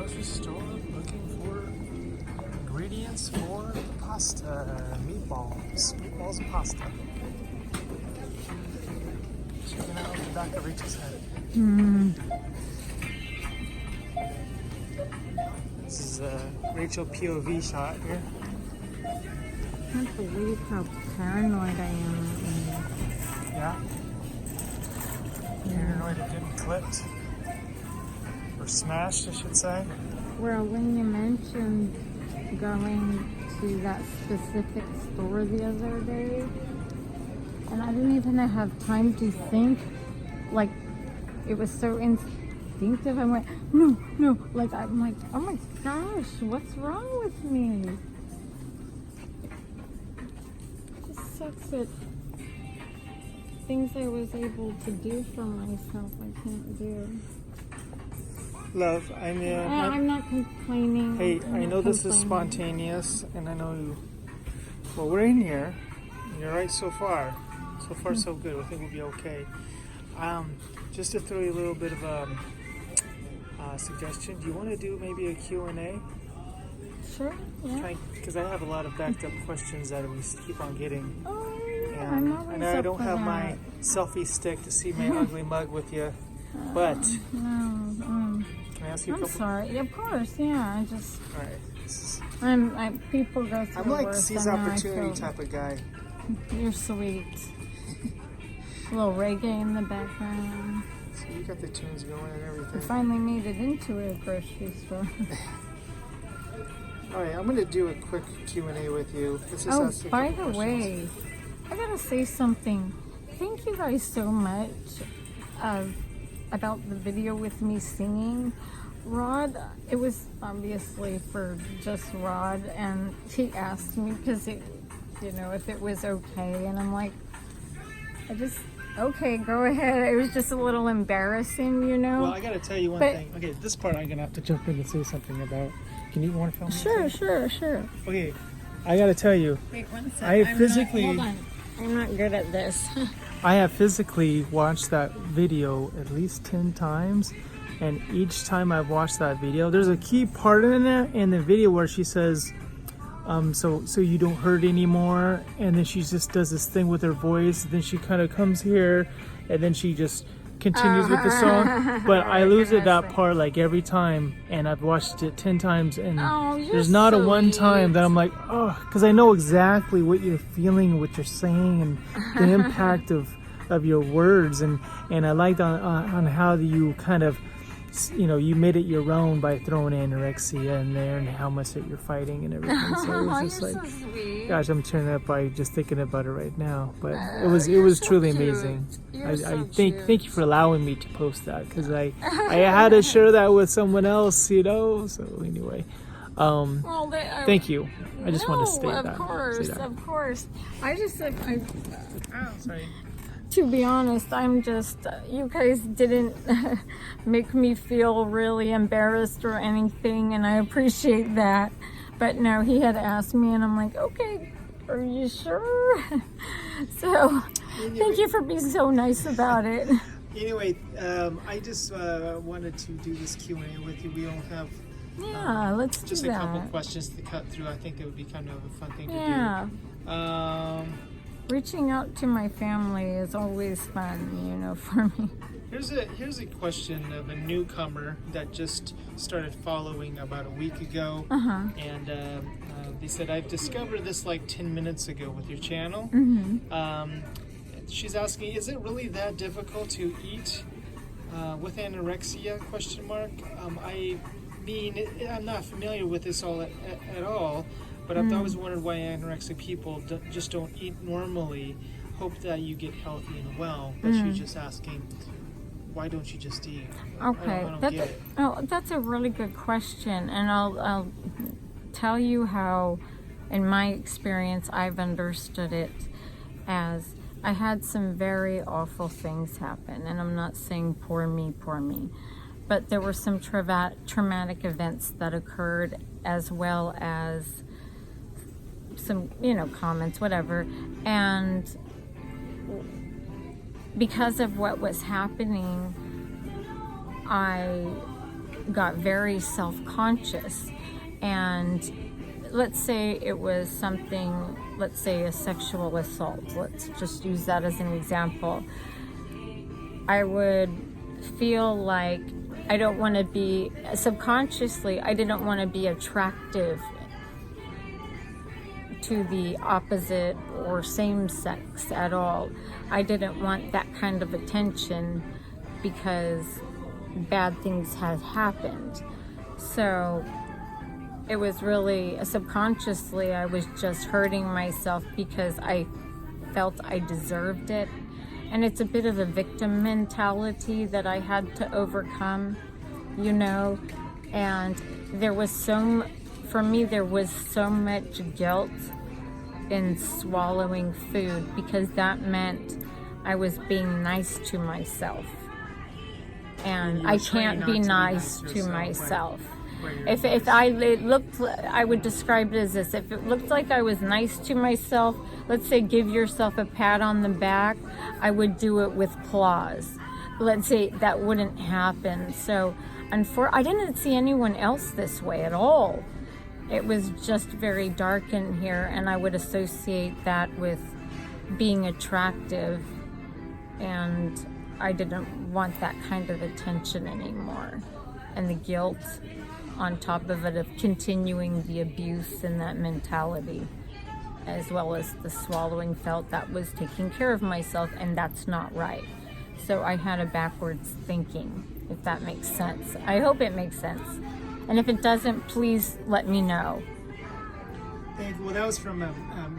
grocery store looking for ingredients for pasta, meatballs and pasta. Checking out the back of Rachel's head. This is a Rachael POV shot here. I can't believe how paranoid I am. Yeah. Paranoid of getting clipped. Or smashed, I should say. Well, when you mentioned going to that specific store the other day, and I didn't even have time to think, like, it was so instinctive. I went, no, like, I'm like, oh my gosh, what's wrong with me? It just sucks that things I was able to do for myself, I can't do. Love, I'm not complaining. Hey, I know this is spontaneous, and I know you. Well, we're in here. You're right so far. So far, so good. I think we'll be okay. Just to throw you a little bit of a suggestion, do you want to do maybe a Q&A? Sure, yeah. Because I have a lot of backed up questions that we keep on getting. Oh, yeah, And I'm always I know I up don't for have that. my selfie stick to see my ugly mug with you, but No, can I ask you a I'm couple? sorry. Of course, yeah. I just, All right. people go through I'm like worse seize than I opportunity feel. type of guy. You're sweet. A little reggae in the background. So you got the tunes going and I everything. finally made it into a grocery store. All right, I'm going to do a quick Q&A with you. Let's just Oh, ask you a by couple the questions. way, I gotta say something. Thank you guys so much about the video with me singing. Rod, it was obviously for just Rod, and he asked me because if it was okay, and I'm like, okay, go ahead. It was just a little embarrassing, Well, I got to tell you one thing. Okay, this part I'm going to have to jump in and say something about. Can you want to film me? Sure. Okay, I got to tell you. Wait, one second. I physically... Hold on. I'm not good at this. I have physically watched that video at least 10 times, and each time I've watched that video, there's a key part in the video where she says, so you don't hurt anymore, and then she just does this thing with her voice, then she kind of comes here, and then she just continues with the song, but I lose it that part like every time, and I've watched it 10 times, and there's not a one time that I'm like, oh, because I know exactly what you're feeling, what you're saying, and the impact of your words, and I liked on how you kind of, you made it your own by throwing anorexia in there and how much that you're fighting and everything. So it was just You're like, so sweet. gosh, I'm turning up by just thinking about it right now. But it was truly cute. amazing. You're I so thank you for allowing me to post that, because I cute. had to share that with someone else, So anyway, Well, thank you. I just want to state that. Of course. I just, Oh, sorry. to be honest, I'm just, you guys didn't make me feel really embarrassed or anything, and I appreciate that. But no, he had asked me, and I'm like, okay, are you sure? So, thank you for being so nice about it. Anyway, I just wanted to do this Q&A with you. We don't have Yeah, let's just do a that. couple questions to cut through. I think it would be kind of a fun thing to Yeah. do. Reaching out to my family is always fun, for me. Here's a question of a newcomer that just started following about a week ago, and they said, I've discovered this like 10 minutes ago with your channel. She's asking, is it really that difficult to eat with anorexia? I mean, I'm not familiar with this all at all. But I've always wondered why anorexic people just don't eat normally, hope that you get healthy and well. But she's just asking, why don't you just eat? Okay, I don't get it. That's a really good question, and I'll tell you how, in my experience, I've understood it as I had some very awful things happen, and I'm not saying poor me, but there were some traumatic events that occurred, as well as some, comments, whatever, and because of what was happening, I got very self-conscious. And let's say it was something, let's say a sexual assault. Let's just use that as an example. I would feel like I don't want to be, subconsciously, I didn't want to be attractive to the opposite or same sex at all. I didn't want that kind of attention because bad things had happened. So it was really, subconsciously, I was just hurting myself because I felt I deserved it. And it's a bit of a victim mentality that I had to overcome, you know. And there was for me, there was so much guilt in swallowing food because that meant I was being nice to myself. And I can't be nice to myself. If it looked, I would describe it as this: if it looked like I was nice to myself, let's say give yourself a pat on the back, I would do it with claws. Let's say that wouldn't happen. So I didn't see anyone else this way at all. It was just very dark in here, and I would associate that with being attractive, and I didn't want that kind of attention anymore. And the guilt on top of it of continuing the abuse and that mentality, as well as the swallowing, felt that was taking care of myself, and that's not right. So I had a backwards thinking, if that makes sense. I hope it makes sense. And if it doesn't, please let me know. Thank you. Well, that was from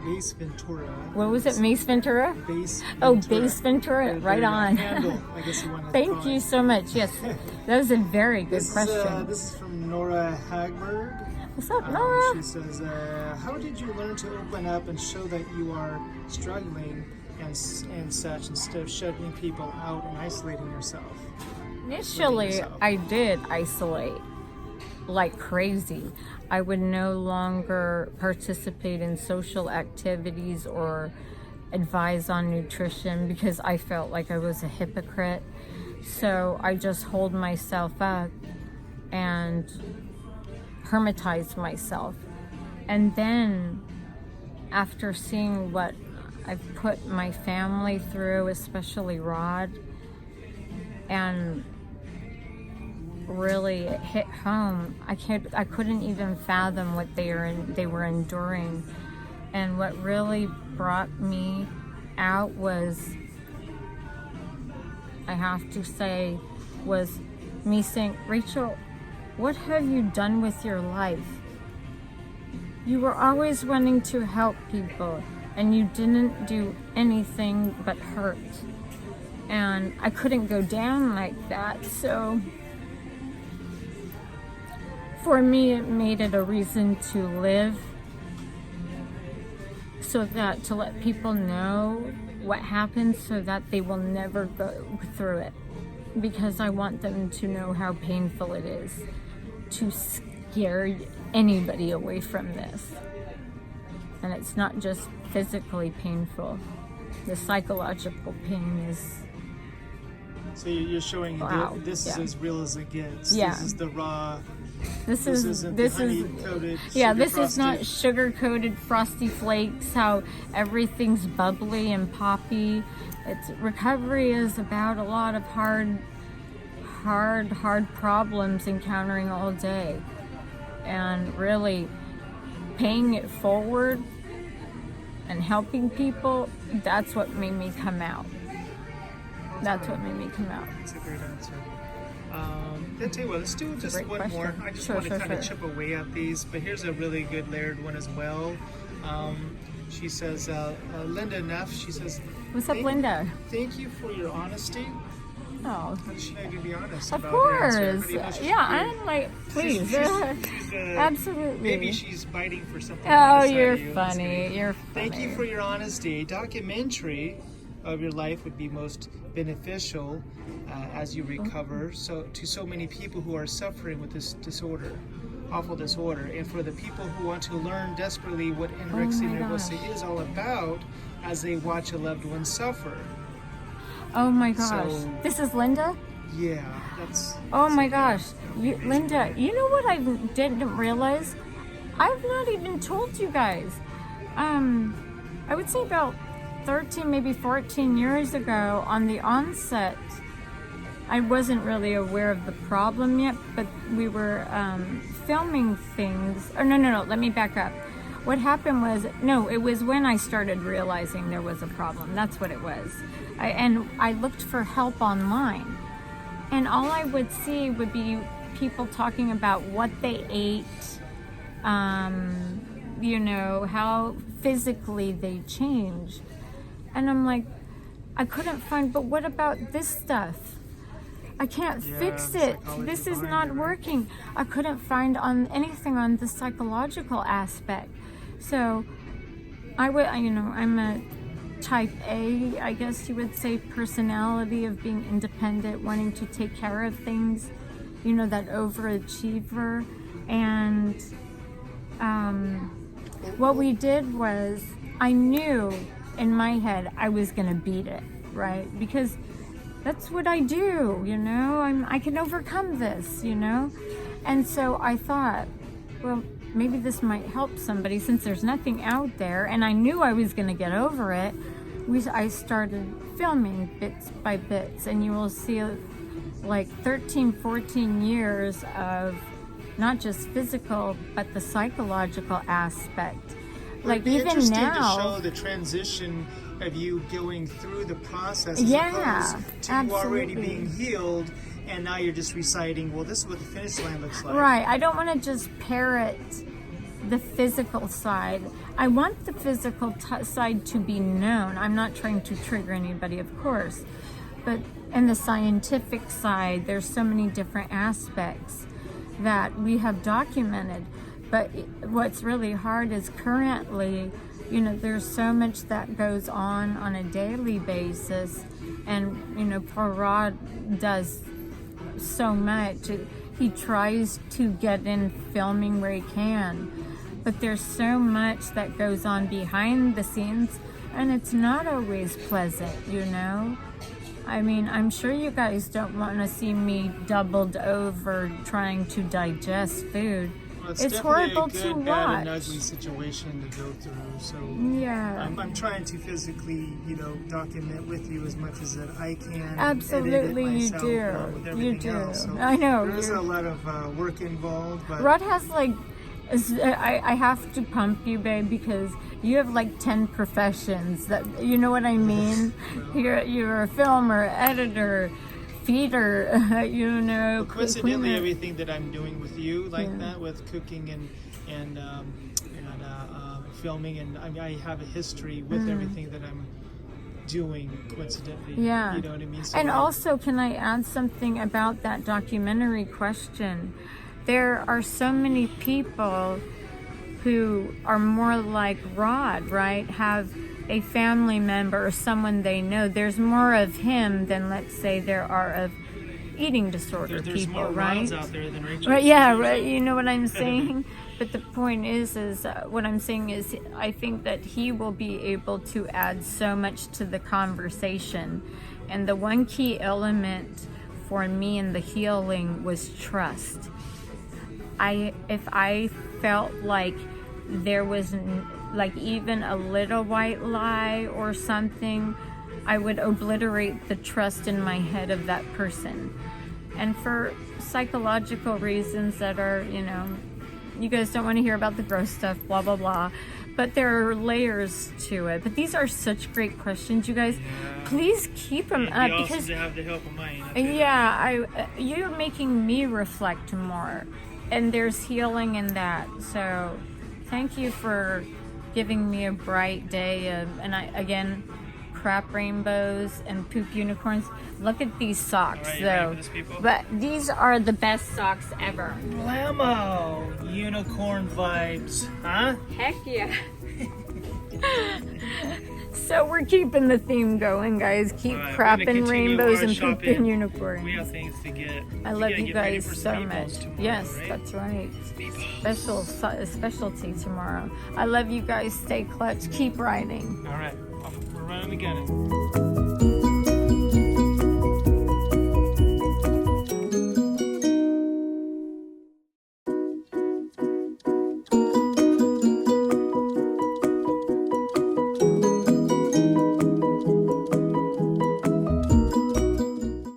Base Ventura. What was it, Mace Ventura? Base Ventura. Oh, Base Ventura, right on. Handle, I guess you want to Thank you so much. Yes, that was a very good question. This is from Nora Hagberg. What's up, Nora? She says, how did you learn to open up and show that you are struggling and such, instead of shutting people out and isolating yourself? Initially, I did isolate like crazy. I would no longer participate in social activities or advise on nutrition because I felt like I was a hypocrite. So I just hold myself up and hermitize myself. And then after seeing what I've put my family through, especially Rod, and really it hit home. I couldn't even fathom what they were enduring. And what really brought me out was, I have to say, was me saying, Rachel, what have you done with your life? You were always wanting to help people, and you didn't do anything but hurt. And I couldn't go down like that, so for me it made it a reason to live, so that to let people know what happened so that they will never go through it, because I want them to know how painful it is to scare anybody away from this. And it's not just physically painful, the psychological pain is, so you're showing wow. This is as real as it gets. Yeah. This is the raw. This is yeah. This is not sugar-coated frosty flakes. How everything's bubbly and poppy. Recovery is about a lot of hard problems encountering all day, and really paying it forward and helping people. That's what made me come out. That's what made me come out. That's a great answer. I'll tell you what, let's do just one question. more. I just want to kind of chip away at these, but here's a really good layered one as well. She says, Linda Neff, she says, what's up, Linda? Thank you for your honesty. Oh, She had to be honest of about course. her answer. Yeah, I'm like, please. She's, Absolutely. Maybe she's biting for something. Oh, you're funny. You're funny. Thank you for your honesty. Documentary of your life would be most beneficial as you recover to so many people who are suffering with this disorder, awful disorder, and for the people who want to learn desperately what anorexia nervosa is all about as they watch a loved one suffer. Oh my gosh. So, this is Linda? Yeah. That's Oh my gosh, Linda, you know what I didn't realize? I've not even told you guys. I would say about 13, maybe 14 years ago on the onset, I wasn't really aware of the problem yet, but we were filming things. Oh, no, let me back up. What happened was, no, it was when I started realizing there was a problem. That's what it was. I looked for help online. And all I would see would be people talking about what they ate, you know, how physically they change. And I'm like, I couldn't find, but what about this stuff? I can't fix it. This is not working. I couldn't find anything on the psychological aspect. So I'm a type A, I guess you would say, personality of being independent, wanting to take care of things, you know, that overachiever. And what we did was, I knew in my head I was going to beat it, right? Because that's what I do, you know, I can overcome this, you know? And so I thought, well, maybe this might help somebody since there's nothing out there. And I knew I was going to get over it. I started filming bits by bits, and you will see like 13, 14 years of not just physical, but the psychological aspect. Like even interesting now, to show the transition of you going through the process, as opposed to you already being healed, and now you're just reciting, well, this is what the finish line looks like. Right. I don't want to just parrot the physical side. I want the physical side to be known. I'm not trying to trigger anybody, of course, but in the scientific side, there's so many different aspects that we have documented. But what's really hard is currently, you know, there's so much that goes on a daily basis, and you know, poor Rod does so much. He tries to get in filming where he can, but there's so much that goes on behind the scenes, and it's not always pleasant, you know. I mean, I'm sure you guys don't want to see me doubled over trying to digest food. Well, it's horrible a good, to bad, watch. and ugly situation to go through. So yeah, I'm trying to physically, you know, document with you as much as that I can. Absolutely, you do. You do. So I know. There's a lot of work involved. But Rod has like, I have to pump you, babe, because you have like 10 professions. That, you know what I mean? You're a filmer, editor, feeder, you know. Coincidentally, everything that I'm doing with you, like that, with cooking and filming, and I have a history with everything that I'm doing, coincidentally. Yeah. You know what I mean? So and also, can I add something about that documentary question? There are so many people who are more like Rod, right? Have a family member or someone they know. There's more of him than, let's say, there are of eating disorder there's people, more right? Rods out there than Rachael. Right? Yeah, right. You know what I'm saying? But the point is what I'm saying is, I think that he will be able to add so much to the conversation. And the one key element for me in the healing was trust. If I felt like there was like even a little white lie or something, I would obliterate the trust in my head of that person. And for psychological reasons that are, you know, you guys don't want to hear about the gross stuff, blah, blah, blah. But there are layers to it. But these are such great questions, you guys. Yeah. Please keep them up, because to have the help of mine. you're making me reflect more. And there's healing in that. So thank you for giving me a bright day. Again, crap rainbows and poop unicorns. Look at these socks, though. But these are the best socks ever. Blammo! Unicorn vibes, huh? Heck yeah. So we're keeping the theme going, guys. Keep crapping rainbows and pooping unicorns. We have things to get. I love you guys so much. Tomorrow, yes, right? That's right. Specialty tomorrow. I love you guys. Stay clutch. Keep riding. All right. We're running again.